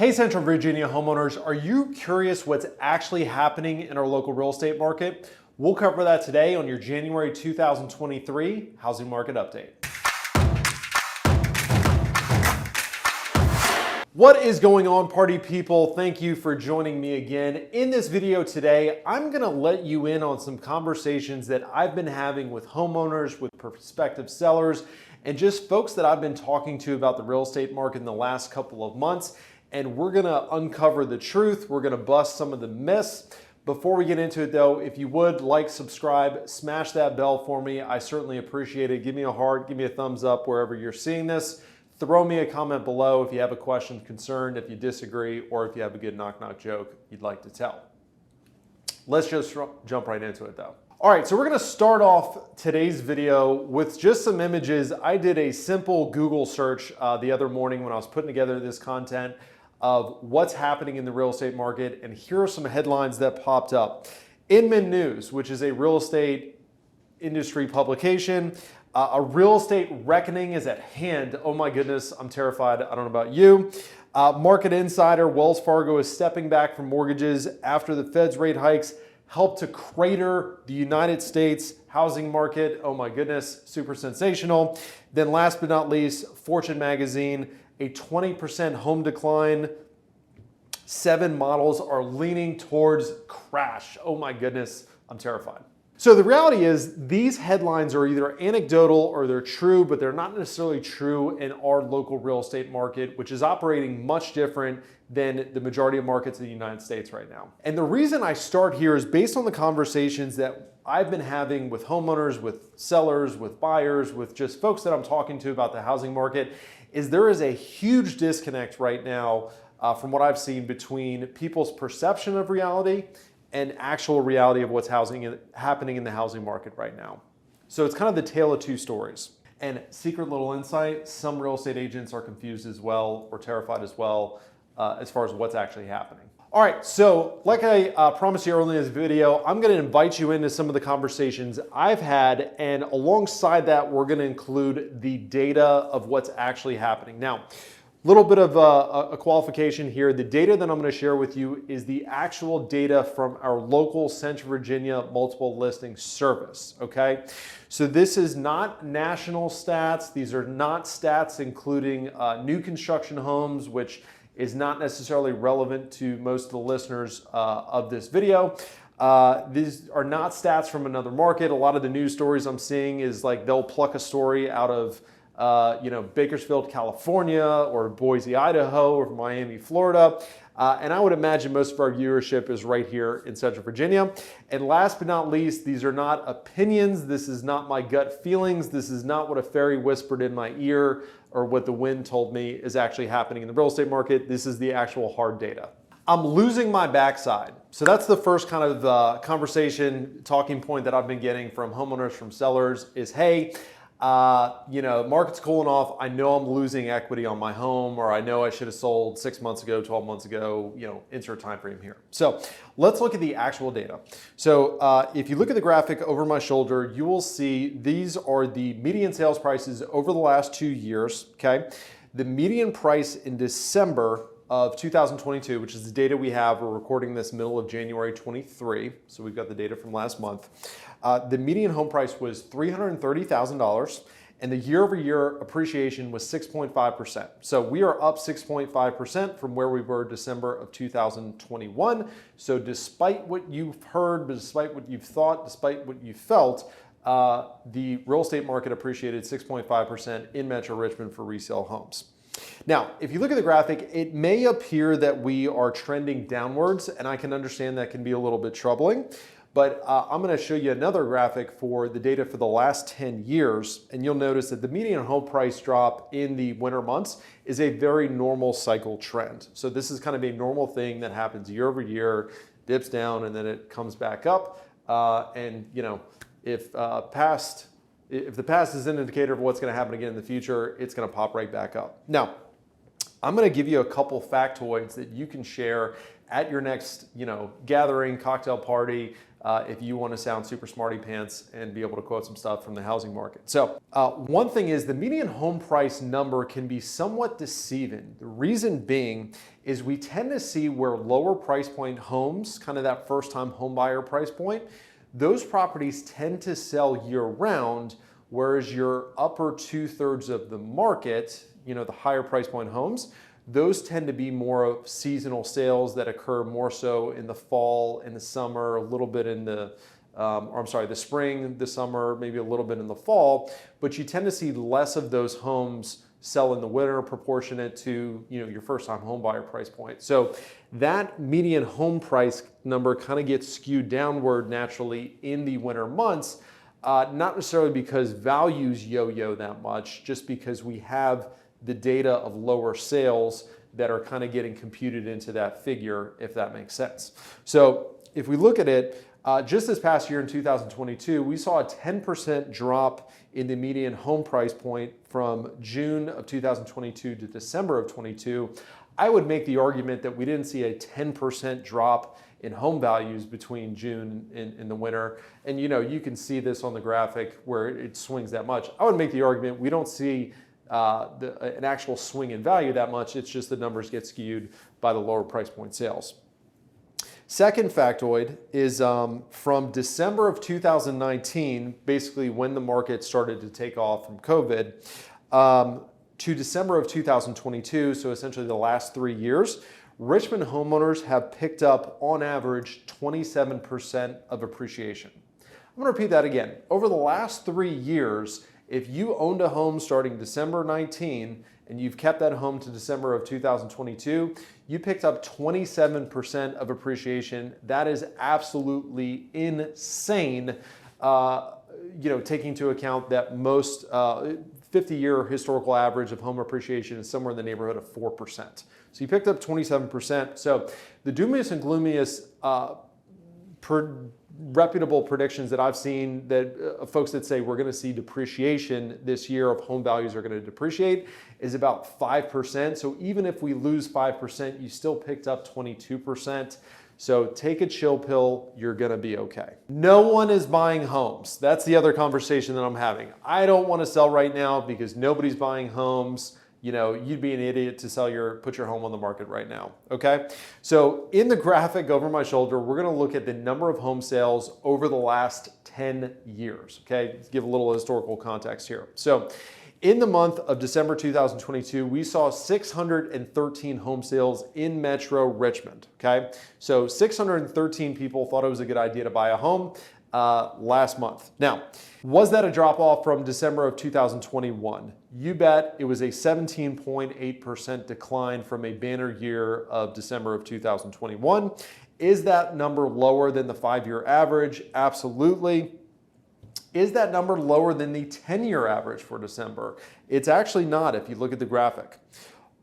Hey Central Virginia homeowners, are you curious what's actually happening in our local real estate market? We'll cover that today on your January 2023 Housing Market Update. What is going on, party people? Thank you for joining me again. In this video today, I'm gonna let you in on some conversations that I've been having with homeowners, with prospective sellers, and just folks that I've been talking to about the real estate market in the last couple of months. And we're gonna uncover the truth. We're gonna bust some of the myths. Before we get into it though, if you would like, subscribe, smash that bell for me. I certainly appreciate it. Give me a heart, give me a thumbs up wherever you're seeing this. Throw me a comment below if you have a question, concern, if you disagree, or if you have a good knock-knock joke you'd like to tell. Let's just jump right into it though. All right, so we're gonna start off today's video with just some images. I did a simple Google search the other morning when I was putting together this content of what's happening in the real estate market, and here are some headlines that popped up. Inman News, which is a real estate industry publication, a real estate reckoning is at hand. Oh my goodness, I'm terrified. I don't know about you. Market Insider, Wells Fargo is stepping back from mortgages after the Fed's rate hikes helped to crater the United States housing market. Oh my goodness, super sensational. Then last but not least, Fortune magazine, a 20% home decline. 7 models are leaning towards crash. Oh my goodness, I'm terrified. So the reality is these headlines are either anecdotal or they're true, but they're not necessarily true in our local real estate market, which is operating much different than the majority of markets in the United States right now. And the reason I start here is based on the conversations that I've been having with homeowners, with sellers, with buyers, with just folks that I'm talking to about the housing market, is there is a huge disconnect right now from what I've seen between people's perception of reality and actual reality of what's happening in the housing market right now. So it's kind of the tale of two stories. And secret little insight, some real estate agents are confused as well or terrified as well as far as what's actually happening. All right, so like I promised you earlier in this video, I'm gonna invite you into some of the conversations I've had, and alongside that, we're gonna include the data of what's actually happening. Now, a little bit of a qualification here. The data that I'm gonna share with you is the actual data from our local Central Virginia multiple listing service, okay? So this is not national stats. These are not stats including new construction homes, which is not necessarily relevant to most of the listeners of this video. These are not stats from another market. A lot of the news stories I'm seeing is like they'll pluck a story out of Bakersfield, California, or Boise, Idaho, or Miami, Florida. And I would imagine most of our viewership is right here in Central Virginia. And last but not least, these are not opinions. This is not my gut feelings. This is not what a fairy whispered in my ear or what the wind told me is actually happening in the real estate market. This is the actual hard data. I'm losing my backside. So that's the first kind of conversation, talking point that I've been getting from homeowners, from sellers is, hey, market's cooling off. I know I'm losing equity on my home, or I know I should have sold 6 months ago, 12 months ago, insert time frame here. So let's look at the actual data. So if you look at the graphic over my shoulder, you will see these are the median sales prices over the last 2 years, okay? The median price in December of 2022, which is the data we have, we're recording this middle of January 23, so we've got the data from last month. The median home price was $330,000, and the year-over-year appreciation was 6.5%. So we are up 6.5% from where we were December of 2021. So despite what you've heard, despite what you've thought, despite what you felt, the real estate market appreciated 6.5% in Metro Richmond for resale homes. Now, if you look at the graphic, it may appear that we are trending downwards, and I can understand that can be a little bit troubling. But I'm going to show you another graphic for the data for the last 10 years, and you'll notice that the median home price drop in the winter months is a very normal cycle trend. So this is kind of a normal thing that happens year over year, dips down, and then it comes back up. If the past is an indicator of what's going to happen again in the future, it's going to pop right back up. Now, I'm going to give you a couple factoids that you can share at your next, gathering, cocktail party, if you want to sound super smarty pants and be able to quote some stuff from the housing market. So one thing is the median home price number can be somewhat deceiving. The reason being is we tend to see where lower price point homes, kind of that first time home buyer price point, those properties tend to sell year round, whereas your upper 2/3 of the market, the higher price point homes, those tend to be more of seasonal sales that occur more so in the fall, in the summer, a little bit in the the spring, the summer, maybe a little bit in the fall, but you tend to see less of those homes sell in the winter proportionate to your first time home buyer price point. So that median home price number kind of gets skewed downward naturally in the winter months, not necessarily because values yo-yo that much, just because we have the data of lower sales that are kind of getting computed into that figure, if that makes sense. So if we look at it, just this past year in 2022, we saw a 10% drop in the median home price point from June of 2022 to December of 22. I would make the argument that we didn't see a 10% drop in home values between June and the winter. And you can see this on the graphic where it swings that much. I would make the argument we don't see an actual swing in value that much. It's just the numbers get skewed by the lower price point sales. Second factoid is from December of 2019, basically when the market started to take off from COVID, to December of 2022, so essentially the last 3 years, Richmond homeowners have picked up on average 27% of appreciation. I'm going to repeat that again. Over the last 3 years, if you owned a home starting December 19 and you've kept that home to December of 2022, you picked up 27% of appreciation. That is absolutely insane, taking into account that most 50-year historical average of home appreciation is somewhere in the neighborhood of 4%. So you picked up 27%. So the doomiest and gloomiest reputable predictions that I've seen that folks that say we're going to see depreciation this year, of home values are going to depreciate, is about 5%. So even if we lose 5%, you still picked up 22%. So take a chill pill, you're going to be okay. No one is buying homes. That's the other conversation that I'm having. I don't want to sell right now because nobody's buying homes. You'd be an idiot to put your home on the market right now, okay? So in the graphic over my shoulder, we're gonna look at the number of home sales over the last 10 years, okay? Let's give a little historical context here. So in the month of December 2022, we saw 613 home sales in Metro Richmond, okay? So 613 people thought it was a good idea to buy a home last month. Now, was that a drop off from December of 2021? You bet. It was a 17.8% decline from a banner year of December of 2021. Is that number lower than the 5-year average? Absolutely. Is that number lower than the 10-year average for December? It's actually not if you look at the graphic.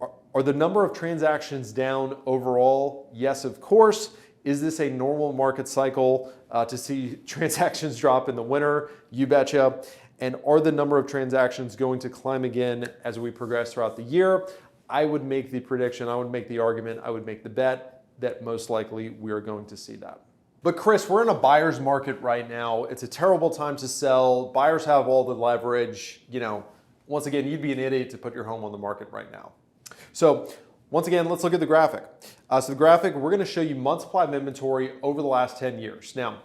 Are the number of transactions down overall? Yes, of course. Is this a normal market cycle to see transactions drop in the winter? You betcha. And are the number of transactions going to climb again as we progress throughout the year? I would make the prediction, I would make the argument, I would make the bet that most likely we are going to see that. But Chris, we're in a buyer's market right now. It's a terrible time to sell. Buyers have all the leverage. Once again, you'd be an idiot to put your home on the market right now. So once again, let's look at the graphic. So the graphic, we're going to show you month supply of inventory over the last 10 years. Now,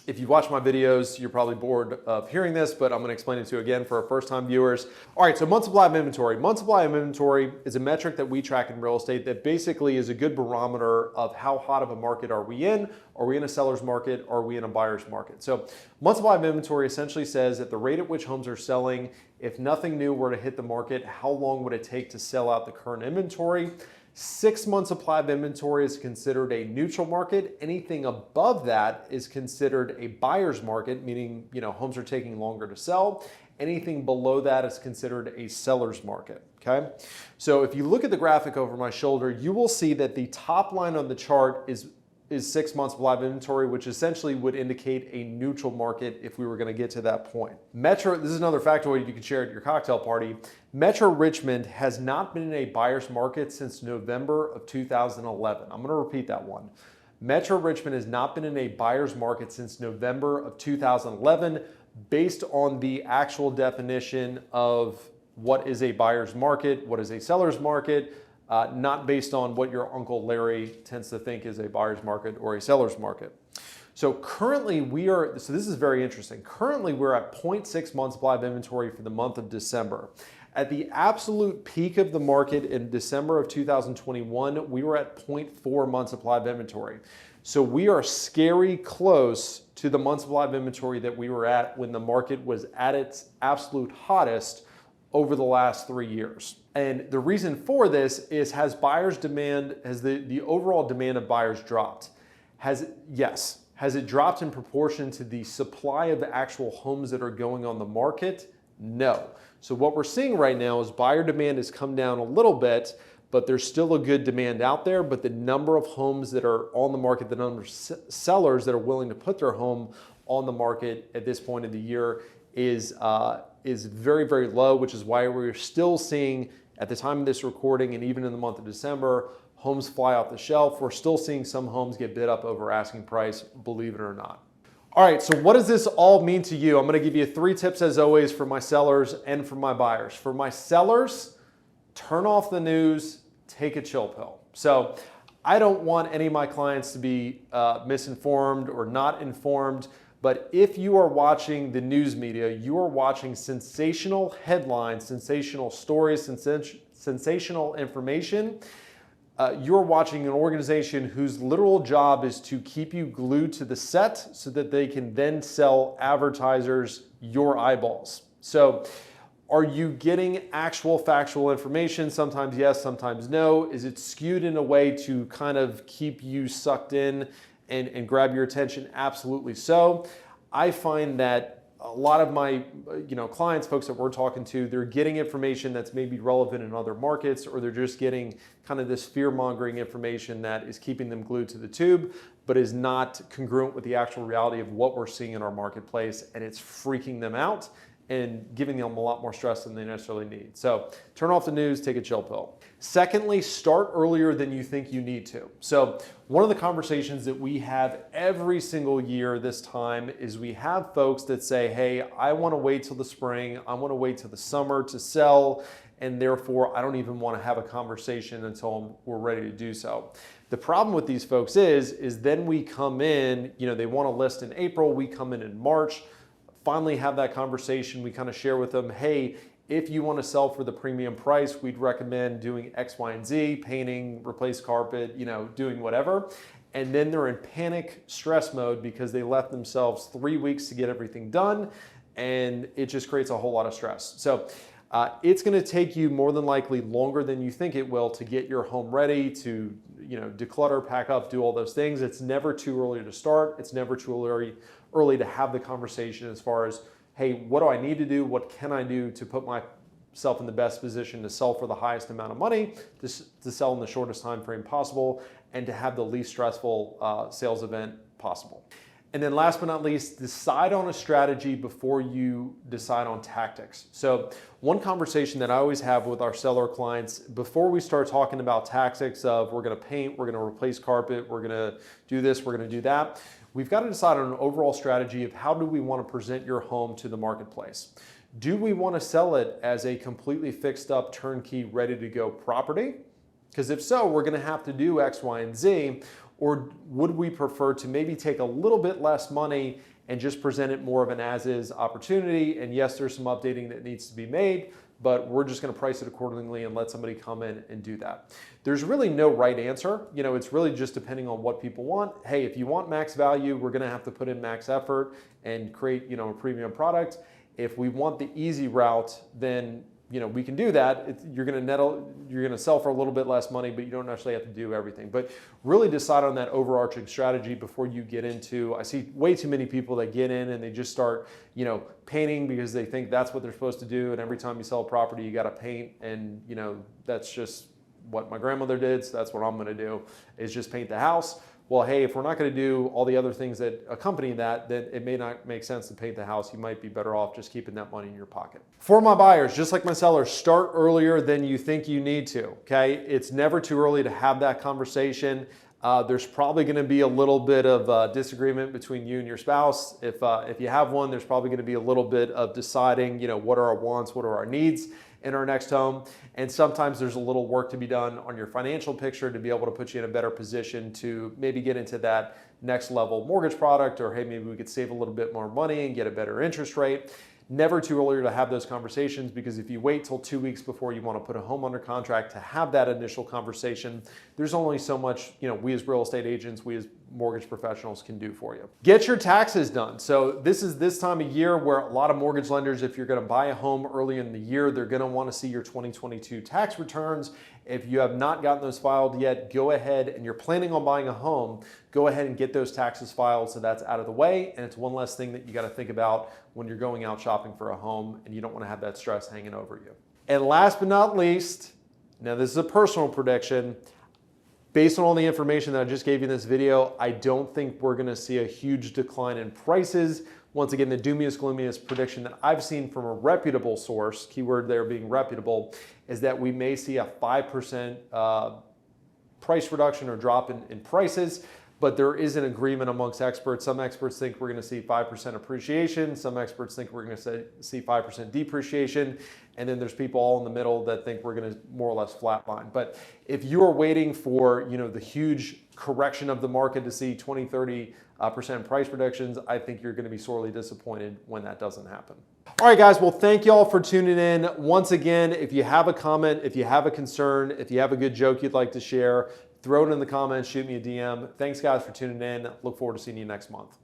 if you've watched my videos, you're probably bored of hearing this, but I'm going to explain it to you again for our first-time viewers. All right, so month supply of inventory. Month supply of inventory is a metric that we track in real estate that basically is a good barometer of how hot of a market are we in? Are we in a seller's market? Are we in a buyer's market? So month supply of inventory essentially says at the rate at which homes are selling, if nothing new were to hit the market, how long would it take to sell out the current inventory? 6 months supply of inventory is considered a neutral market. Anything above that is considered a buyer's market, meaning homes are taking longer to sell. Anything below that is considered a seller's market, okay? So if you look at the graphic over my shoulder, you will see that the top line on the chart is 6 months supply of inventory, which essentially would indicate a neutral market if we were going to get to that point. Metro, this is another factoid you can share at your cocktail party. Metro Richmond has not been in a buyer's market since November of 2011. I'm going to repeat that one. Metro Richmond has not been in a buyer's market since November of 2011, based on the actual definition of what is a buyer's market, what is a seller's market. not based on what your Uncle Larry tends to think is a buyer's market or a seller's market. So currently so this is very interesting. Currently we're at 0.6 months supply of inventory for the month of December. At the absolute peak of the market in December of 2021, we were at 0.4 months supply of inventory. So we are scary close to the month supply of inventory that we were at when the market was at its absolute hottest over the last 3 years. And the reason for this is, has the overall demand of buyers dropped? Yes. Has it dropped in proportion to the supply of the actual homes that are going on the market? No. So what we're seeing right now is buyer demand has come down a little bit, but there's still a good demand out there. But the number of homes that are on the market, the number of sellers that are willing to put their home on the market at this point of the year is very, very low, which is why we're still seeing, at the time of this recording and even in the month of December, homes fly off the shelf. We're still seeing some homes get bid up over asking price, believe it or not. All right, so what does this all mean to you? I'm gonna give you 3 tips as always for my sellers and for my buyers. For my sellers, turn off the news, take a chill pill. So I don't want any of my clients to be misinformed or not informed, but if you are watching the news media, you are watching sensational headlines, sensational stories, sensational information. You're watching an organization whose literal job is to keep you glued to the set so that they can then sell advertisers your eyeballs. So are you getting actual factual information? Sometimes yes, sometimes no. Is it skewed in a way to kind of keep you sucked in and grab your attention? Absolutely so. I find that a lot of my clients, folks that we're talking to, they're getting information that's maybe relevant in other markets, or they're just getting kind of this fear-mongering information that is keeping them glued to the tube, but is not congruent with the actual reality of what we're seeing in our marketplace, and it's freaking them out and giving them a lot more stress than they necessarily need. So turn off the news, take a chill pill. Secondly, start earlier than you think you need to. So one of the conversations that we have every single year this time is we have folks that say, hey, I want to wait till the spring, I want to wait till the summer to sell, and therefore I don't even want to have a conversation until we're ready to do so. The problem with these folks is then we come in, they want to list in April, we come in March, finally have that conversation, we kind of share with them, hey, if you want to sell for the premium price, we'd recommend doing X, Y, and Z, painting, replace carpet, doing whatever. And then they're in panic stress mode because they left themselves 3 weeks to get everything done, and it just creates a whole lot of stress. So it's going to take you more than likely longer than you think it will to get your home ready, to declutter, pack up, do all those things. It's never too early to start. It's never too early to have the conversation as far as, hey, what do I need to do? What can I do to put myself in the best position to sell for the highest amount of money, to sell in the shortest time frame possible, and to have the least stressful sales event possible. And then last but not least, decide on a strategy before you decide on tactics. So one conversation that I always have with our seller clients before we start talking about tactics of we're going to paint, we're going to replace carpet, we're going to do this, we're going to do that, we've got to decide on an overall strategy of how do we want to present your home to the marketplace. Do we want to sell it as a completely fixed up, turnkey, ready to go property? Because if so, we're going to have to do X, Y, and Z. Or would we prefer to maybe take a little bit less money and just present it more of an as-is opportunity? And yes, there's some updating that needs to be made, but we're just going to price it accordingly and let somebody come in and do that. There's really no right answer. It's really just depending on what people want. Hey, if you want max value, we're going to have to put in max effort and create, a premium product. If we want the easy route, then we can do that. You're going to sell for a little bit less money, but you don't necessarily have to do everything. But really decide on that overarching strategy before you get into, I see way too many people that get in and they just start, painting because they think that's what they're supposed to do. And every time you sell a property, you got to paint. And, that's just what my grandmother did. So that's what I'm going to do, is just paint the house. Well, hey, if we're not going to do all the other things that accompany that, then it may not make sense to paint the house. You might be better off just keeping that money in your pocket. For my buyers, just like my sellers, start earlier than you think you need to, okay? It's never too early to have that conversation. There's probably going to be a little bit of disagreement between you and your spouse. If you have one, there's probably going to be a little bit of deciding, what are our wants, what are our needs. in our next home. And sometimes there's a little work to be done on your financial picture to be able to put you in a better position to maybe get into that next level mortgage product, or hey, maybe we could save a little bit more money and get a better interest rate. Never too early to have those conversations, because if you wait till 2 weeks before you want to put a home under contract to have that initial conversation, there's only so much, we as real estate agents, we as mortgage professionals can do for you. Get your taxes done. So this is this time of year where a lot of mortgage lenders, if you're going to buy a home early in the year, they're going to want to see your 2022 tax returns. If you have not gotten those filed yet, go ahead, and you're planning on buying a home, go ahead and get those taxes filed so that's out of the way, and it's one less thing that you got to think about when you're going out shopping for a home, and you don't want to have that stress hanging over you. And last but not least, now this is a personal prediction, based on all the information that I just gave you in this video, I don't think we're going to see a huge decline in prices. Once again, the doomiest, gloomiest prediction that I've seen from a reputable source, keyword there being reputable, is that we may see a 5% price reduction or drop in prices. But there is an agreement amongst experts. Some experts think we're going to see 5% appreciation. Some experts think we're going to see 5% depreciation. And then there's people all in the middle that think we're going to more or less flatline. But if you're waiting for the huge correction of the market to see 20, 30% price reductions, I think you're going to be sorely disappointed when that doesn't happen. All right, guys, well, thank you all for tuning in. Once again, if you have a comment, if you have a concern, if you have a good joke you'd like to share, throw it in the comments, shoot me a DM. Thanks, guys, for tuning in. Look forward to seeing you next month.